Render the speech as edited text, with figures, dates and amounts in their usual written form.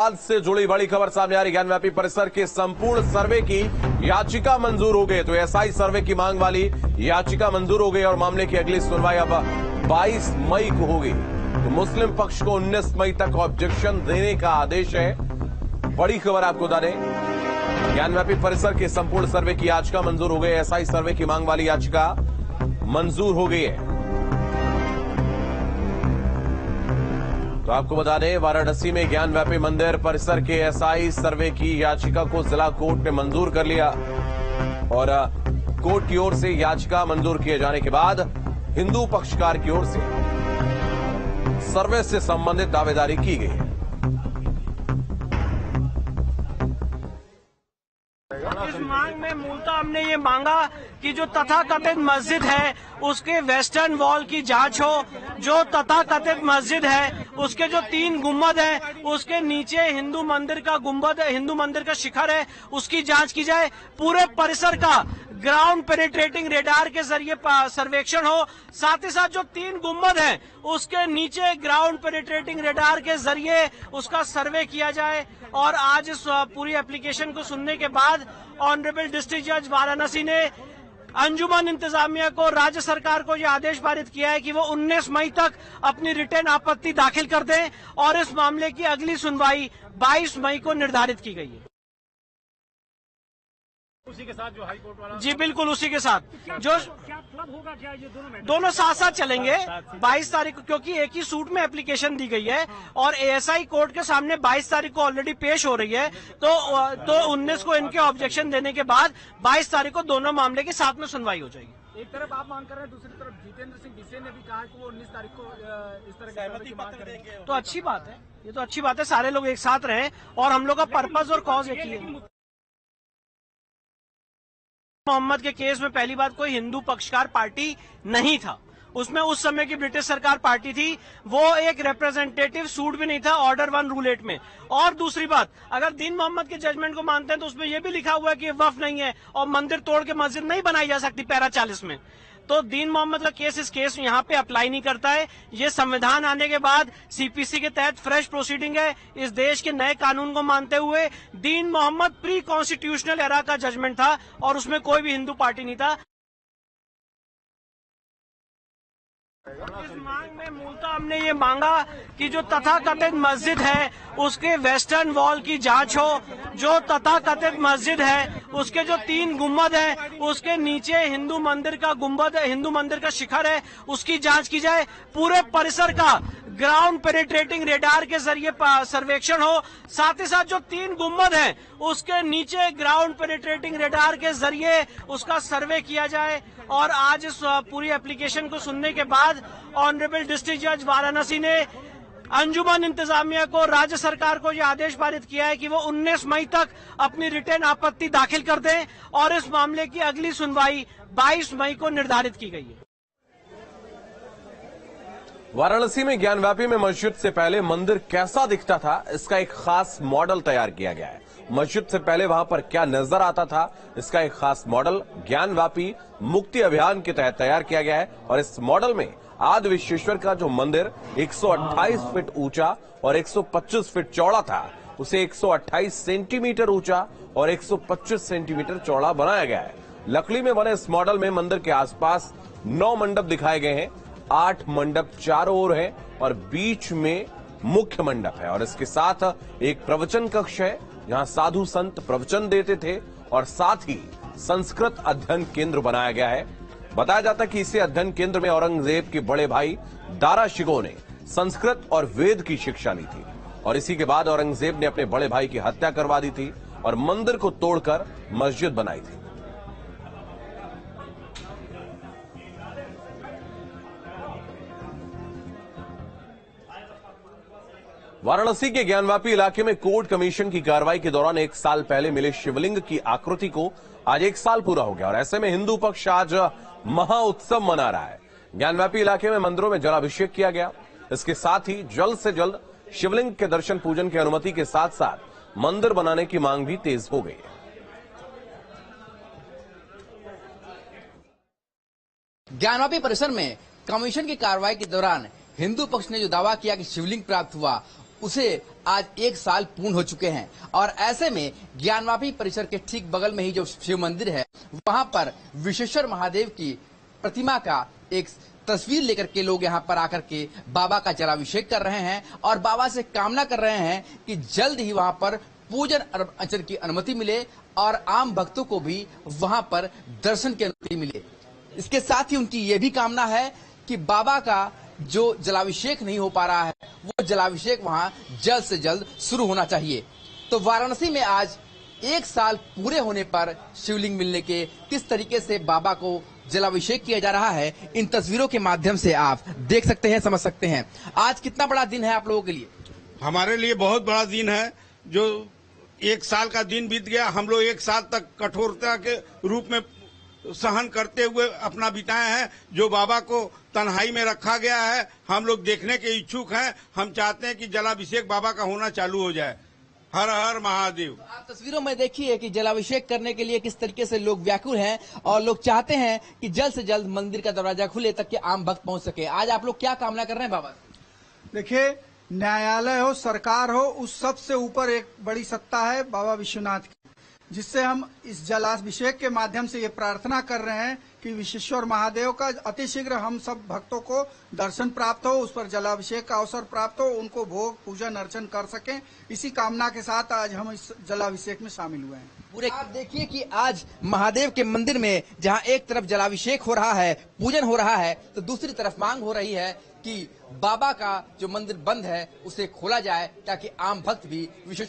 आज से जुड़ी बड़ी खबर सामने आ रही। ज्ञानव्यापी परिसर के संपूर्ण सर्वे की याचिका मंजूर हो गई। तो एसआई सर्वे की मांग वाली याचिका मंजूर हो गई और मामले की अगली सुनवाई अब 22 मई को होगी। तो मुस्लिम पक्ष को 19 मई तक ऑब्जेक्शन देने का आदेश है। बड़ी खबर आपको बता दें, ज्ञानव्यापी परिसर के संपूर्ण सर्वे की याचिका मंजूर हो गई। एसआई सर्वे की मांग वाली याचिका मंजूर हो गई है। तो आपको बता दें, वाराणसी में ज्ञानव्यापी मंदिर परिसर के एसआई सर्वे की याचिका को जिला कोर्ट ने मंजूर कर लिया और कोर्ट की ओर से याचिका मंजूर किए जाने के बाद हिंदू पक्षकार की ओर से सर्वे से संबंधित दावेदारी की गई है। इस मांग में मूलतः हमने ये मांगा कि जो तथाकथित मस्जिद है उसके वेस्टर्न वॉल की जांच हो। जो तथाकथित मस्जिद है उसके जो 3 गुम्बद हैं उसके नीचे हिंदू मंदिर का गुम्बद, हिंदू मंदिर का शिखर है, उसकी जांच की जाए। पूरे परिसर का ग्राउंड पेनिट्रेटिंग रेडार के जरिए सर्वेक्षण हो। साथ ही साथ जो 3 गुम्बद हैं उसके नीचे ग्राउंड पेनिट्रेटिंग रेडार के जरिए उसका सर्वे किया जाए। और आज इस पूरी एप्लीकेशन को सुनने के बाद ऑनरेबल डिस्ट्रिक्ट जज वाराणसी ने अंजुमन इंतजामिया को, राज्य सरकार को यह आदेश पारित किया है कि वो 19 मई तक अपनी रिटर्न आपत्ति दाखिल कर दें और इस मामले की अगली सुनवाई 22 मई को निर्धारित की गई है। उसी के साथ जो हाई कोर्ट वाला, जी बिल्कुल उसी के साथ जो क्या क्लब होगा, क्या ये दोनों साथ साथ चलेंगे 22 तारीख को, क्योंकि एक ही सूट में एप्लीकेशन दी गई है और एएसआई कोर्ट के सामने 22 तारीख को ऑलरेडी पेश हो रही है। तो 19 को इनके ऑब्जेक्शन देने के बाद 22 तारीख को दोनों मामले की साथ में सुनवाई हो जाएगी। एक तरफ आप मांग कर रहे हैं, दूसरी तरफ जितेंद्र सिंह डीसी ने भी कहा कि वो 19 तारीख को इस तरह की मांग करेंगे। तो अच्छी बात है, ये तो अच्छी बात है, सारे लोग एक साथ रहें और हम लोग का पर्पज और कॉज एक ही है। मोहम्मद के केस में पहली बात कोई हिंदू पक्षकार पार्टी नहीं था, उसमें उस समय की ब्रिटिश सरकार पार्टी थी। वो एक रिप्रेजेंटेटिव सूट भी नहीं था ऑर्डर 1 रूल 8 में। और दूसरी बात, अगर दीन मोहम्मद के जजमेंट को मानते हैं तो उसमें यह भी लिखा हुआ है कि वफ नहीं है और मंदिर तोड़ के मस्जिद नहीं बनाई जा सकती पैरा 40 में। तो दीन मोहम्मद का केस इस केस यहाँ पे अप्लाई नहीं करता है। ये संविधान आने के बाद सीपीसी के तहत फ्रेश प्रोसीडिंग है। इस देश के नए कानून को मानते हुए दीन मोहम्मद प्री कॉन्स्टिट्यूशनल एरा का जजमेंट था और उसमें कोई भी हिंदू पार्टी नहीं था। इस मांग में मूलतः हमने ये मांगा कि जो तथाकथित मस्जिद है उसके वेस्टर्न वॉल की जांच हो। जो तथाकथित मस्जिद है उसके जो 3 गुम्बद हैं उसके नीचे हिंदू मंदिर का गुम्बद, हिंदू मंदिर का शिखर है, उसकी जांच की जाए। पूरे परिसर का ग्राउंड पेनिट्रेटिंग रेडार के जरिए सर्वेक्षण हो। साथ ही साथ जो 3 गुम्बद हैं उसके नीचे ग्राउंड पेनिट्रेटिंग रेडार के जरिए उसका सर्वे किया जाए। और आज इस पूरी एप्लीकेशन को सुनने के बाद ऑनरेबल डिस्ट्रिक्ट जज वाराणसी ने अंजुमन इंतजामिया को, राज्य सरकार को यह आदेश पारित किया है कि वो 19 मई तक अपनी रिटर्न आपत्ति दाखिल कर दें और इस मामले की अगली सुनवाई 22 मई को निर्धारित की गई है। वाराणसी में ज्ञानव्यापी में मस्जिद से पहले मंदिर कैसा दिखता था, इसका एक खास मॉडल तैयार किया गया है। मस्जिद से पहले वहां पर क्या नजर आता था, इसका एक खास मॉडल ज्ञानव्यापी मुक्ति अभियान के तहत तैयार किया गया है। और इस मॉडल में आदि विश्वेश्वर का जो मंदिर 128 फीट ऊंचा और 125 फीट चौड़ा था, उसे 128 सेंटीमीटर ऊंचा और 125 सेंटीमीटर चौड़ा बनाया गया है। लकड़ी में बने इस मॉडल में मंदिर के आसपास 9 मंडप दिखाए गए हैं। 8 मंडप चारों ओर है और बीच में मुख्य मंडप है और इसके साथ एक प्रवचन कक्ष है जहां साधु संत प्रवचन देते थे और साथ ही संस्कृत अध्ययन केंद्र बनाया गया है। बताया जाता है कि इसी अध्ययन केंद्र में औरंगजेब के बड़े भाई दारा शिकोह ने संस्कृत और वेद की शिक्षा ली थी और इसी के बाद औरंगजेब ने अपने बड़े भाई की हत्या करवा दी थी और मंदिर को तोड़कर मस्जिद बनाई थी। वाराणसी के ज्ञानव्यापी इलाके में कोर्ट कमीशन की कार्रवाई के दौरान 1 साल पहले मिले शिवलिंग की आकृति को आज 1 साल पूरा हो गया और ऐसे में हिंदू पक्ष आज महाउत्सव मना रहा है। ज्ञानव्यापी इलाके में मंदिरों में जलाभिषेक किया गया। इसके साथ ही जल्द से जल्द शिवलिंग के दर्शन पूजन की अनुमति के साथ साथ मंदिर बनाने की मांग भी तेज हो गई है। ज्ञानव्यापी परिसर में कमीशन की कार्रवाई के दौरान हिंदू पक्ष ने जो दावा किया कि शिवलिंग प्राप्त हुआ, उसे आज 1 साल पूर्ण हो चुके हैं और ऐसे में ज्ञानवापी परिसर के ठीक बगल में ही जो शिव मंदिर है वहां पर विश्वेश्वर महादेव की प्रतिमा का एक तस्वीर लेकर के लोग यहां पर आकर के बाबा का जलाभिषेक कर रहे हैं और बाबा से कामना कर रहे हैं कि जल्द ही वहां पर पूजन अर्चन की अनुमति मिले और आम भक्तों को भी वहां पर दर्शन की अनुमति मिले। इसके साथ ही उनकी ये भी कामना है कि बाबा का जो जलाभिषेक नहीं हो पा रहा है वो जलाभिषेक वहां जल्द से जल्द शुरू होना चाहिए। तो वाराणसी में आज 1 साल पूरे होने पर शिवलिंग मिलने के किस तरीके से बाबा को जलाभिषेक किया जा रहा है, इन तस्वीरों के माध्यम से आप देख सकते हैं, समझ सकते हैं। आज कितना बड़ा दिन है आप लोगों के लिए? हमारे लिए बहुत बड़ा दिन है। जो 1 साल का दिन बीत गया, हम लोग 1 साल तक कठोरता के रूप में सहन करते हुए अपना बिताए हैं। जो बाबा को तन्हाई में रखा गया है, हम लोग देखने के इच्छुक हैं। हम चाहते हैं कि जलाभिषेक बाबा का होना चालू हो जाए। हर हर महादेव। आप तस्वीरों में देखिए कि जलाभिषेक करने के लिए किस तरीके से लोग व्याकुल हैं और लोग चाहते हैं कि जल्द से जल्द मंदिर का दरवाजा खुले ताकि आम भक्त पहुंच सके। आज आप लोग क्या कामना कर रहे हैं बाबा? देखिए, न्यायालय हो, सरकार हो, उस सब से ऊपर एक बड़ी सत्ता है बाबा विश्वनाथ की, जिससे हम इस जलाभिषेक के माध्यम से ये प्रार्थना कर रहे हैं कि विश्वेश्वर महादेव का अतिशीघ्र हम सब भक्तों को दर्शन प्राप्त हो, उस पर जलाभिषेक का अवसर प्राप्त हो, उनको भोग पूजन अर्चन कर सकें। इसी कामना के साथ आज हम इस जलाभिषेक में शामिल हुए हैं। पूरे आप देखिए कि आज महादेव के मंदिर में जहां एक तरफ जलाभिषेक हो रहा है, पूजन हो रहा है, तो दूसरी तरफ मांग हो रही है कि बाबा का जो मंदिर बंद है उसे खोला जाए ताकि आम भक्त भी विशेष